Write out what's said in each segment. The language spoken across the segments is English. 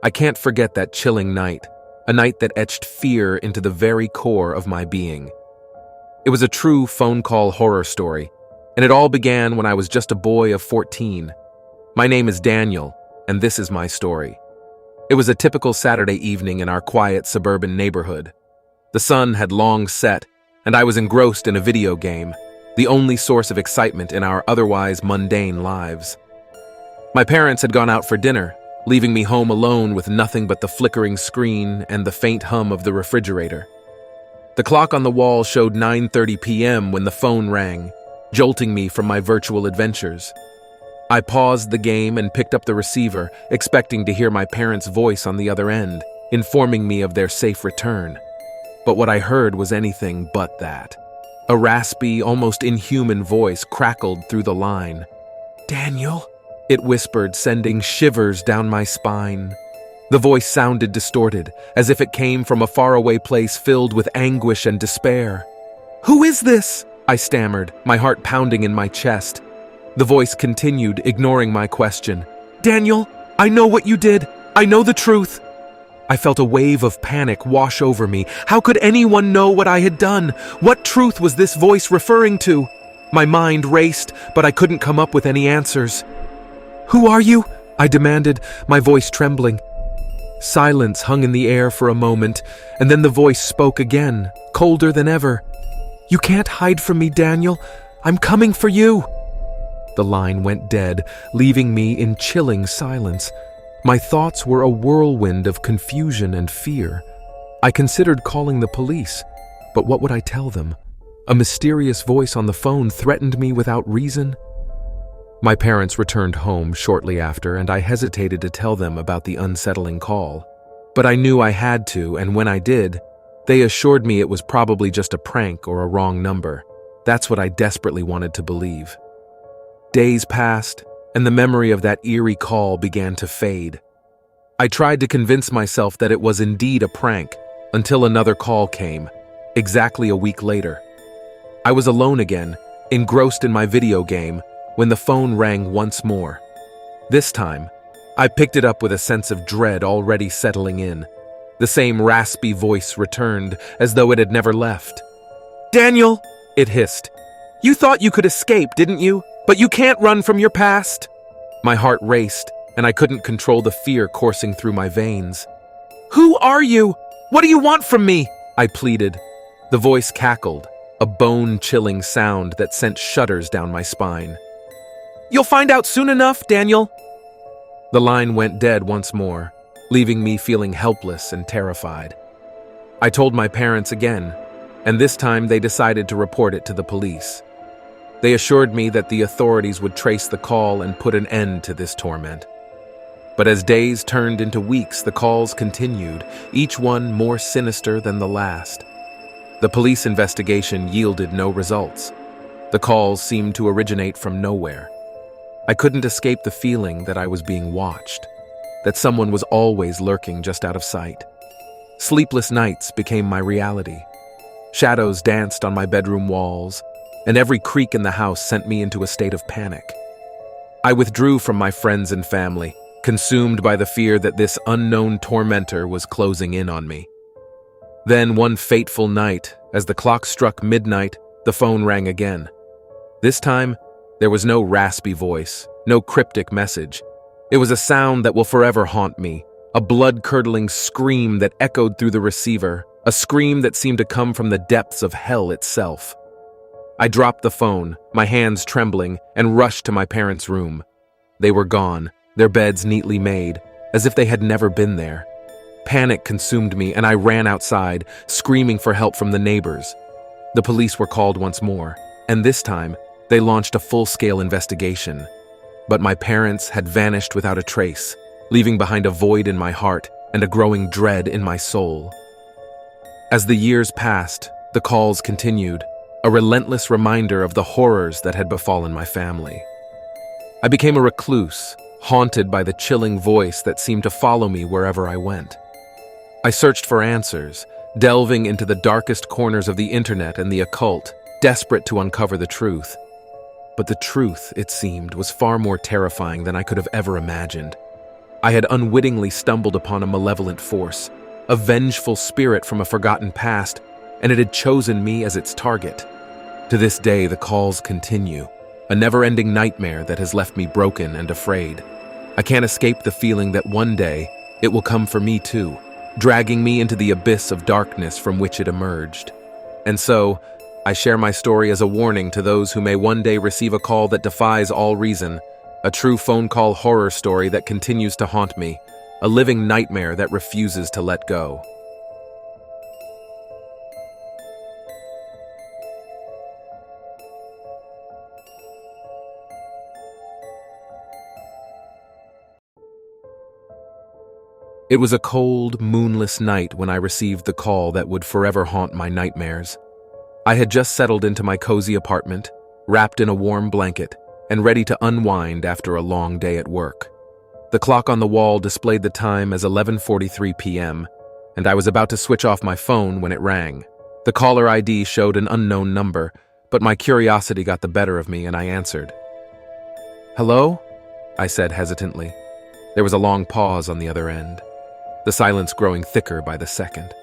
I can't forget that chilling night, a night that etched fear into the very core of my being. It was a true phone call horror story, and it all began when I was just a boy of 14. My name is Daniel, and this is my story. It was a typical Saturday evening in our quiet suburban neighborhood. The sun had long set, and I was engrossed in a video game, the only source of excitement in our otherwise mundane lives. My parents had gone out for dinner, leaving me home alone with nothing but the flickering screen and the faint hum of the refrigerator. The clock on the wall showed 9:30 p.m. when the phone rang, jolting me from my virtual adventures. I paused the game and picked up the receiver, expecting to hear my parents' voice on the other end, informing me of their safe return. But what I heard was anything but that. A raspy, almost inhuman voice crackled through the line. "Daniel?" it whispered, sending shivers down my spine. The voice sounded distorted, as if it came from a faraway place filled with anguish and despair. "Who is this?" I stammered, my heart pounding in my chest. The voice continued, ignoring my question. "Daniel, I know what you did. I know the truth." I felt a wave of panic wash over me. How could anyone know what I had done? What truth was this voice referring to? My mind raced, but I couldn't come up with any answers. "Who are you?" I demanded, my voice trembling. Silence hung in the air for a moment, and then the voice spoke again, colder than ever. "You can't hide from me, Daniel. I'm coming for you." The line went dead, leaving me in chilling silence. My thoughts were a whirlwind of confusion and fear. I considered calling the police, but what would I tell them? A mysterious voice on the phone threatened me without reason. My parents returned home shortly after, and I hesitated to tell them about the unsettling call. But I knew I had to, and when I did, they assured me it was probably just a prank or a wrong number. That's what I desperately wanted to believe. Days passed, and the memory of that eerie call began to fade. I tried to convince myself that it was indeed a prank, until another call came, exactly a week later. I was alone again, engrossed in my video game, when the phone rang once more. This time, I picked it up with a sense of dread already settling in. The same raspy voice returned, as though it had never left. "Daniel," it hissed, "you thought you could escape, didn't you? But you can't run from your past." My heart raced, and I couldn't control the fear coursing through my veins. "Who are you? What do you want from me?" I pleaded. The voice cackled, a bone-chilling sound that sent shudders down my spine. "You'll find out soon enough, Daniel." The line went dead once more, leaving me feeling helpless and terrified. I told my parents again, and this time they decided to report it to the police. They assured me that the authorities would trace the call and put an end to this torment. But as days turned into weeks, the calls continued, each one more sinister than the last. The police investigation yielded no results. The calls seemed to originate from nowhere. I couldn't escape the feeling that I was being watched, that someone was always lurking just out of sight. Sleepless nights became my reality. Shadows danced on my bedroom walls, and every creak in the house sent me into a state of panic. I withdrew from my friends and family, consumed by the fear that this unknown tormentor was closing in on me. Then one fateful night, as the clock struck midnight, the phone rang again. This time, there was no raspy voice, no cryptic message. It was a sound that will forever haunt me, a blood-curdling scream that echoed through the receiver, a scream that seemed to come from the depths of hell itself. I dropped the phone, my hands trembling, and rushed to my parents' room. They were gone, their beds neatly made, as if they had never been there. Panic consumed me, and I ran outside, screaming for help from the neighbors. The police were called once more, and this time, they launched a full-scale investigation. But my parents had vanished without a trace, leaving behind a void in my heart and a growing dread in my soul. As the years passed, the calls continued, a relentless reminder of the horrors that had befallen my family. I became a recluse, haunted by the chilling voice that seemed to follow me wherever I went. I searched for answers, delving into the darkest corners of the internet and the occult, desperate to uncover the truth. But the truth, it seemed, was far more terrifying than I could have ever imagined. I had unwittingly stumbled upon a malevolent force, a vengeful spirit from a forgotten past, and it had chosen me as its target. To this day, the calls continue, a never-ending nightmare that has left me broken and afraid. I can't escape the feeling that one day it will come for me too, dragging me into the abyss of darkness from which it emerged. And so, I share my story as a warning to those who may one day receive a call that defies all reason, a true phone call horror story that continues to haunt me, a living nightmare that refuses to let go. It was a cold, moonless night when I received the call that would forever haunt my nightmares. I had just settled into my cozy apartment, wrapped in a warm blanket, and ready to unwind after a long day at work. The clock on the wall displayed the time as 11:43 p.m., and I was about to switch off my phone when it rang. The caller ID showed an unknown number, but my curiosity got the better of me and I answered. "Hello?" I said hesitantly. There was a long pause on the other end, the silence growing thicker by the second.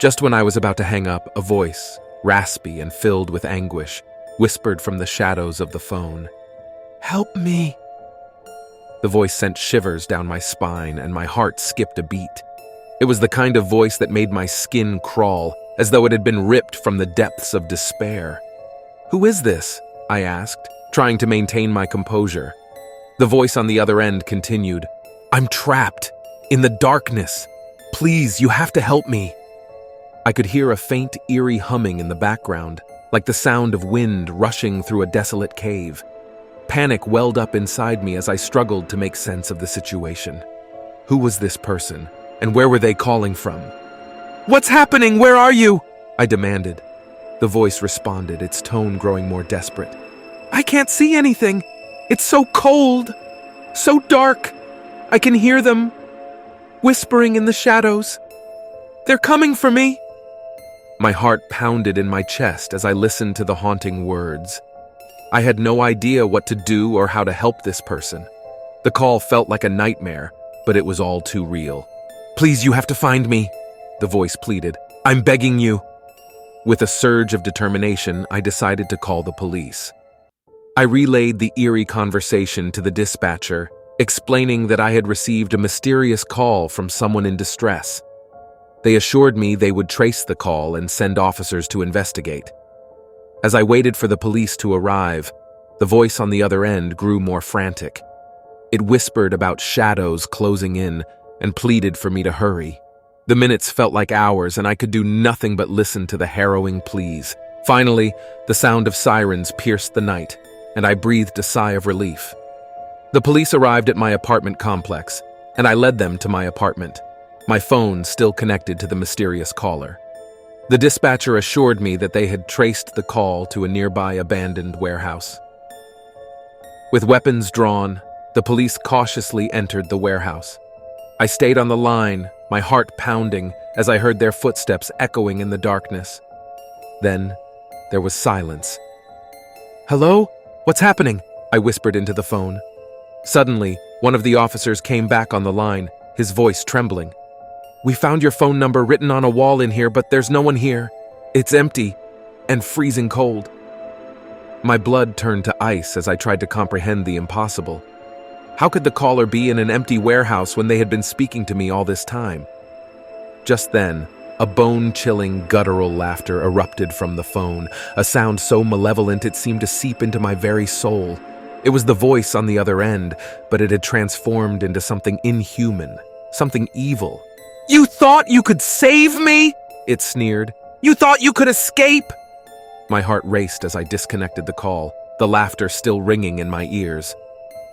Just when I was about to hang up, a voice, raspy and filled with anguish, whispered from the shadows of the phone. "Help me!" The voice sent shivers down my spine and my heart skipped a beat. It was the kind of voice that made my skin crawl, as though it had been ripped from the depths of despair. "Who is this?" I asked, trying to maintain my composure. The voice on the other end continued, "I'm trapped. In the darkness. Please, you have to help me." I could hear a faint, eerie humming in the background, like the sound of wind rushing through a desolate cave. Panic welled up inside me as I struggled to make sense of the situation. Who was this person, and where were they calling from? "What's happening? Where are you?" I demanded. The voice responded, its tone growing more desperate. "I can't see anything. It's so cold, so dark. I can hear them whispering in the shadows. They're coming for me." My heart pounded in my chest as I listened to the haunting words. I had no idea what to do or how to help this person. The call felt like a nightmare, but it was all too real. "Please, you have to find me," the voice pleaded. "I'm begging you." With a surge of determination, I decided to call the police. I relayed the eerie conversation to the dispatcher, explaining that I had received a mysterious call from someone in distress. They assured me they would trace the call and send officers to investigate. As I waited for the police to arrive, the voice on the other end grew more frantic. It whispered about shadows closing in and pleaded for me to hurry. The minutes felt like hours, and I could do nothing but listen to the harrowing pleas. Finally, the sound of sirens pierced the night, and I breathed a sigh of relief. The police arrived at my apartment complex, and I led them to my apartment, my phone still connected to the mysterious caller. The dispatcher assured me that they had traced the call to a nearby abandoned warehouse. With weapons drawn, the police cautiously entered the warehouse. I stayed on the line, my heart pounding as I heard their footsteps echoing in the darkness. Then, there was silence. "Hello? What's happening?" I whispered into the phone. Suddenly, one of the officers came back on the line, his voice trembling. "We found your phone number written on a wall in here, but there's no one here. It's empty and freezing cold." My blood turned to ice as I tried to comprehend the impossible. How could the caller be in an empty warehouse when they had been speaking to me all this time? Just then, a bone-chilling, guttural laughter erupted from the phone, a sound so malevolent it seemed to seep into my very soul. It was the voice on the other end, but it had transformed into something inhuman, something evil. "You thought you could save me?" it sneered. "You thought you could escape?" My heart raced as I disconnected the call, the laughter still ringing in my ears.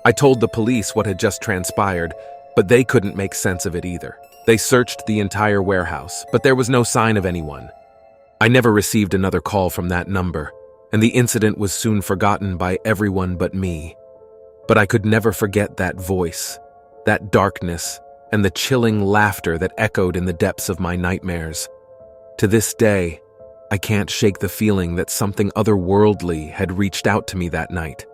I told the police what had just transpired, but they couldn't make sense of it either. They searched the entire warehouse, but there was no sign of anyone. I never received another call from that number, and the incident was soon forgotten by everyone but me. But I could never forget that voice, that darkness, and the chilling laughter that echoed in the depths of my nightmares. To this day, I can't shake the feeling that something otherworldly had reached out to me that night.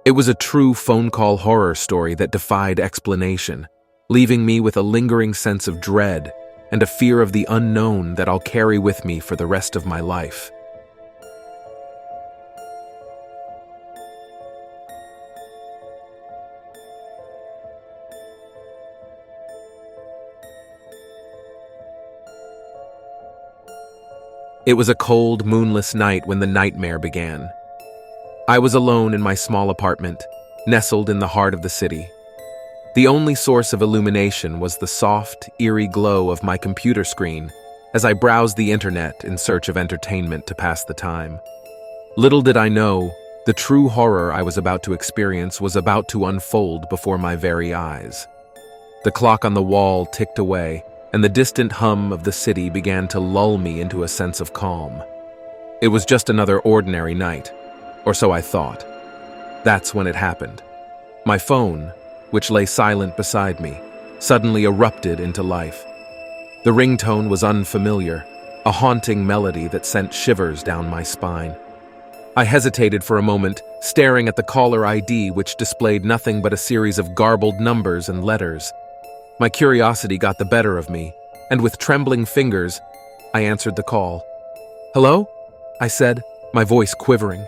It was a true phone call horror story that defied explanation, leaving me with a lingering sense of dread and a fear of the unknown that I'll carry with me for the rest of my life. It was a cold, moonless night when the nightmare began. I was alone in my small apartment, nestled in the heart of the city. The only source of illumination was the soft, eerie glow of my computer screen as I browsed the internet in search of entertainment to pass the time. Little did I know, the true horror I was about to experience was about to unfold before my very eyes. The clock on the wall ticked away, and the distant hum of the city began to lull me into a sense of calm. It was just another ordinary night, or so I thought. That's when it happened. My phone, which lay silent beside me, suddenly erupted into life. The ringtone was unfamiliar, a haunting melody that sent shivers down my spine. I hesitated for a moment, staring at the caller ID, which displayed nothing but a series of garbled numbers and letters. My curiosity got the better of me, and with trembling fingers, I answered the call. "Hello?" I said, my voice quivering.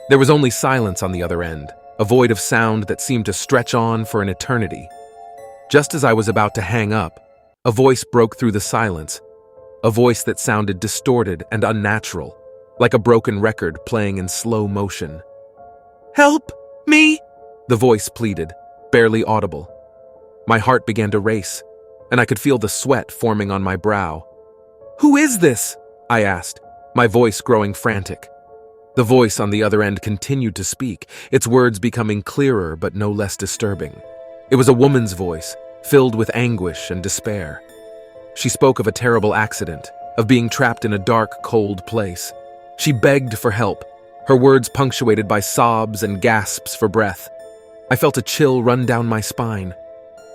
There was only silence on the other end, a void of sound that seemed to stretch on for an eternity. Just as I was about to hang up, a voice broke through the silence, a voice that sounded distorted and unnatural, like a broken record playing in slow motion. "Help me!" the voice pleaded, barely audible. My heart began to race, and I could feel the sweat forming on my brow. "Who is this?" I asked, my voice growing frantic. The voice on the other end continued to speak, its words becoming clearer but no less disturbing. It was a woman's voice, filled with anguish and despair. She spoke of a terrible accident, of being trapped in a dark, cold place. She begged for help, her words punctuated by sobs and gasps for breath. I felt a chill run down my spine.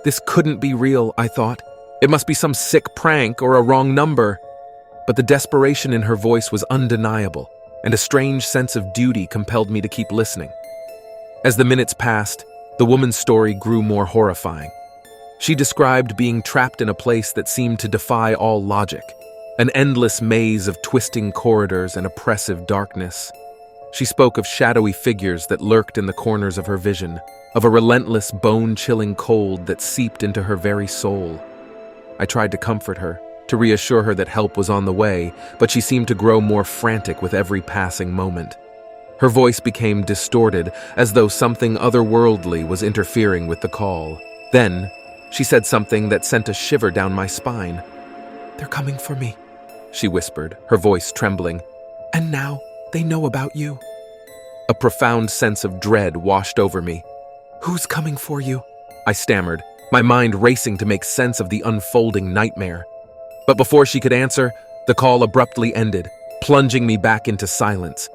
This couldn't be real, I thought. It must be some sick prank or a wrong number. But the desperation in her voice was undeniable, and a strange sense of duty compelled me to keep listening. As the minutes passed, the woman's story grew more horrifying. She described being trapped in a place that seemed to defy all logic, an endless maze of twisting corridors and oppressive darkness. She spoke of shadowy figures that lurked in the corners of her vision, of a relentless, bone-chilling cold that seeped into her very soul. I tried to comfort her, to reassure her that help was on the way, but she seemed to grow more frantic with every passing moment. Her voice became distorted, as though something otherworldly was interfering with the call. Then, she said something that sent a shiver down my spine. "They're coming for me," she whispered, her voice trembling. "And now they know about you." A profound sense of dread washed over me. "Who's coming for you?" I stammered, my mind racing to make sense of the unfolding nightmare. But before she could answer, the call abruptly ended, plunging me back into silence.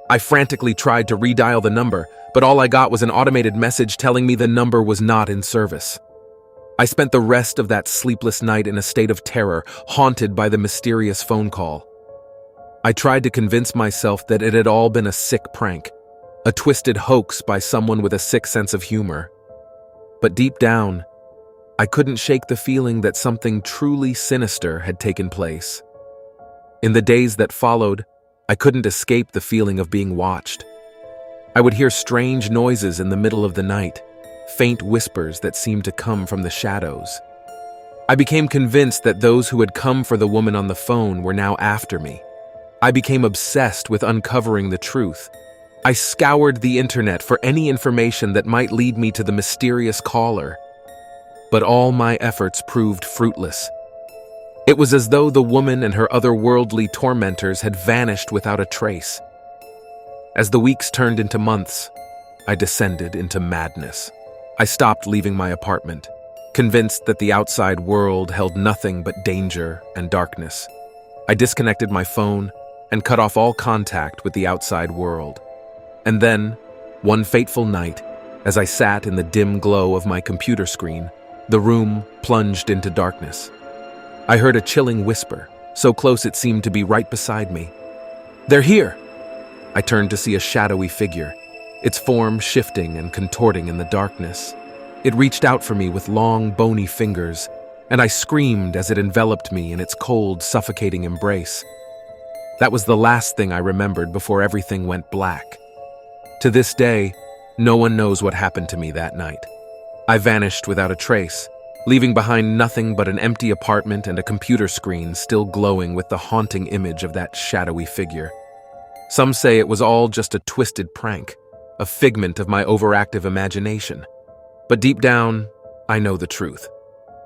I frantically tried to redial the number, but all I got was an automated message telling me the number was not in service. I spent the rest of that sleepless night in a state of terror, haunted by the mysterious phone call. I tried to convince myself that it had all been a sick prank, a twisted hoax by someone with a sick sense of humor. But deep down, I couldn't shake the feeling that something truly sinister had taken place. In the days that followed, I couldn't escape the feeling of being watched. I would hear strange noises in the middle of the night, faint whispers that seemed to come from the shadows. I became convinced that those who had come for the woman on the phone were now after me. I became obsessed with uncovering the truth. I scoured the internet for any information that might lead me to the mysterious caller. But all my efforts proved fruitless. It was as though the woman and her otherworldly tormentors had vanished without a trace. As the weeks turned into months, I descended into madness. I stopped leaving my apartment, convinced that the outside world held nothing but danger and darkness. I disconnected my phone and cut off all contact with the outside world. And then, one fateful night, as I sat in the dim glow of my computer screen, the room plunged into darkness. I heard a chilling whisper, so close it seemed to be right beside me. "They're here!" I turned to see a shadowy figure. its form shifting and contorting in the darkness. It reached out for me with long, bony fingers, and I screamed as it enveloped me in its cold, suffocating embrace. That was the last thing I remembered before everything went black. To this day, no one knows what happened to me that night. I vanished without a trace, leaving behind nothing but an empty apartment and a computer screen still glowing with the haunting image of that shadowy figure. Some say it was all just a twisted prank, a figment of my overactive imagination. But deep down, I know the truth.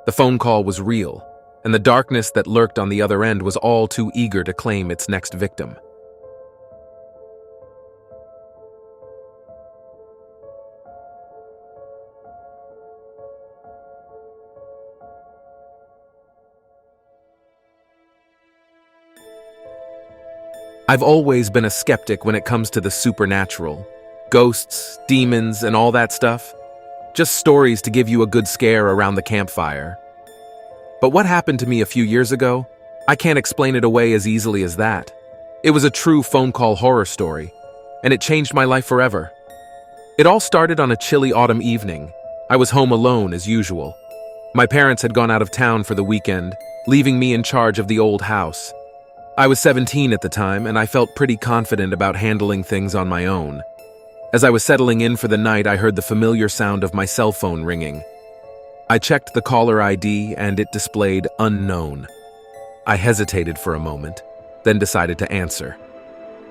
The phone call was real, and the darkness that lurked on the other end was all too eager to claim its next victim. I've always been a skeptic when it comes to the supernatural. Ghosts, demons, and all that stuff. Just stories to give you a good scare around the campfire. But what happened to me a few years ago? I can't explain it away as easily as that. It was a true phone call horror story, and it changed my life forever. It all started on a chilly autumn evening. I was home alone as usual. My parents had gone out of town for the weekend, leaving me in charge of the old house. I was 17 at the time, and I felt pretty confident about handling things on my own. As I was settling in for the night, I heard the familiar sound of my cell phone ringing. I checked the caller ID, and it displayed unknown. I hesitated for a moment, then decided to answer.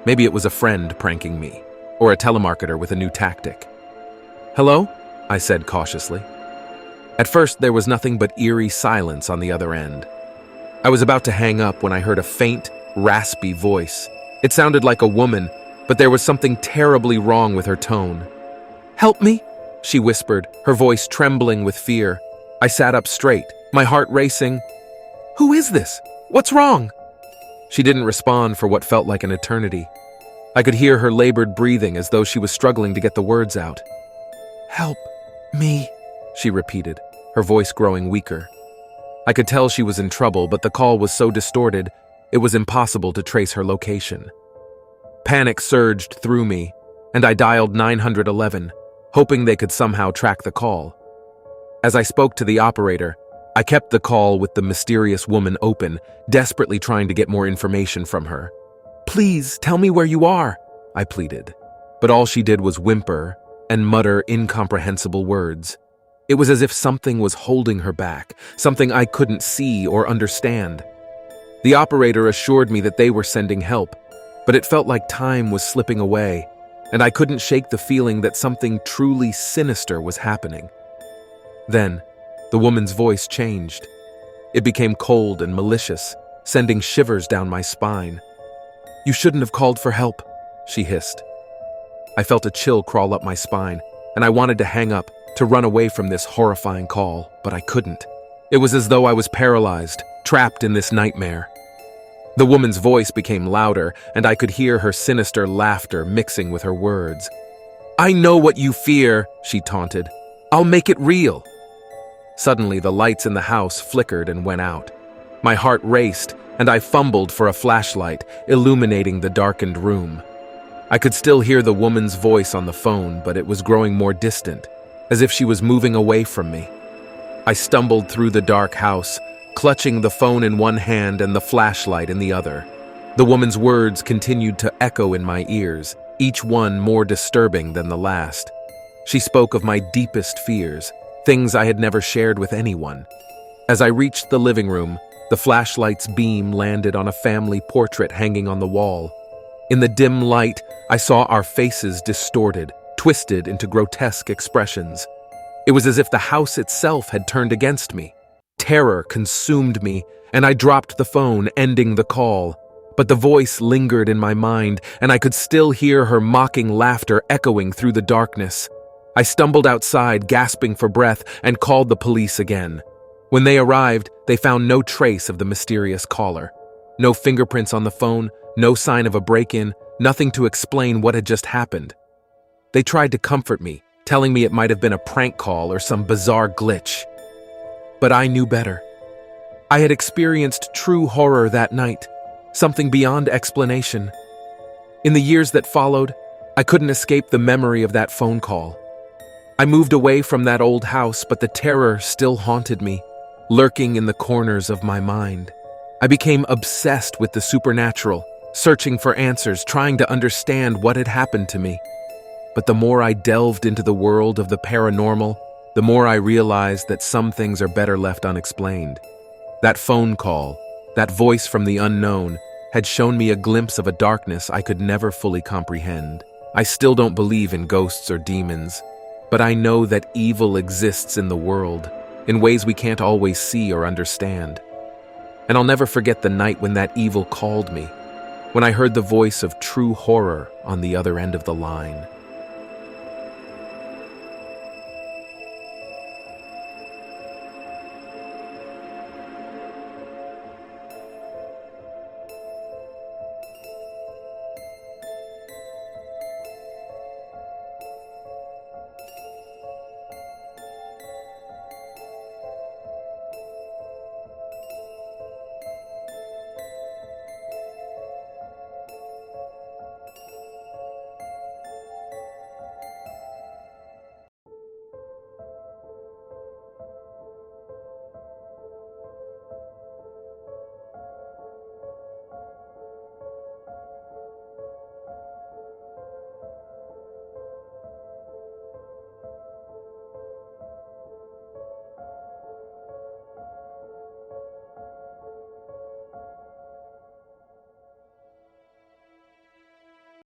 Maybe it was a friend pranking me, or a telemarketer with a new tactic. "Hello?" I said cautiously. At first, there was nothing but eerie silence on the other end. I was about to hang up when I heard a faint, raspy voice. It sounded like a woman, but there was something terribly wrong with her tone. "Help me," she whispered, her voice trembling with fear. I sat up straight, my heart racing. "Who is this? What's wrong?" She didn't respond for what felt like an eternity. I could hear her labored breathing as though she was struggling to get the words out. "Help me," she repeated, her voice growing weaker. I could tell she was in trouble, but the call was so distorted, it was impossible to trace her location. Panic surged through me, and I dialed 911, hoping they could somehow track the call. As I spoke to the operator, I kept the call with the mysterious woman open, desperately trying to get more information from her. "Please, tell me where you are," I pleaded. But all she did was whimper and mutter incomprehensible words. It was as if something was holding her back, something I couldn't see or understand. The operator assured me that they were sending help, but it felt like time was slipping away, and I couldn't shake the feeling that something truly sinister was happening. Then, the woman's voice changed. It became cold and malicious, sending shivers down my spine. "You shouldn't have called for help," she hissed. I felt a chill crawl up my spine, and I wanted to hang up, to run away from this horrifying call, but I couldn't. It was as though I was paralyzed, trapped in this nightmare. The woman's voice became louder, and I could hear her sinister laughter mixing with her words. "I know what you fear," she taunted. "I'll make it real." Suddenly, the lights in the house flickered and went out. My heart raced, and I fumbled for a flashlight, illuminating the darkened room. I could still hear the woman's voice on the phone, but it was growing more distant, as if she was moving away from me. I stumbled through the dark house, clutching the phone in one hand and the flashlight in the other. The woman's words continued to echo in my ears, each one more disturbing than the last. She spoke of my deepest fears, things I had never shared with anyone. As I reached the living room, the flashlight's beam landed on a family portrait hanging on the wall. In the dim light, I saw our faces distorted, twisted into grotesque expressions. It was as if the house itself had turned against me. Terror consumed me, and I dropped the phone, ending the call. But the voice lingered in my mind, and I could still hear her mocking laughter echoing through the darkness. I stumbled outside, gasping for breath, and called the police again. When they arrived, they found no trace of the mysterious caller. No fingerprints on the phone, no sign of a break-in, nothing to explain what had just happened. They tried to comfort me, telling me it might have been a prank call or some bizarre glitch. But I knew better. I had experienced true horror that night, something beyond explanation. In the years that followed, I couldn't escape the memory of that phone call. I moved away from that old house, but the terror still haunted me, lurking in the corners of my mind. I became obsessed with the supernatural, searching for answers, trying to understand what had happened to me. But the more I delved into the world of the paranormal, the more I realized that some things are better left unexplained. That phone call, that voice from the unknown, had shown me a glimpse of a darkness I could never fully comprehend. I still don't believe in ghosts or demons, but I know that evil exists in the world, in ways we can't always see or understand. And I'll never forget the night when that evil called me, when I heard the voice of true horror on the other end of the line.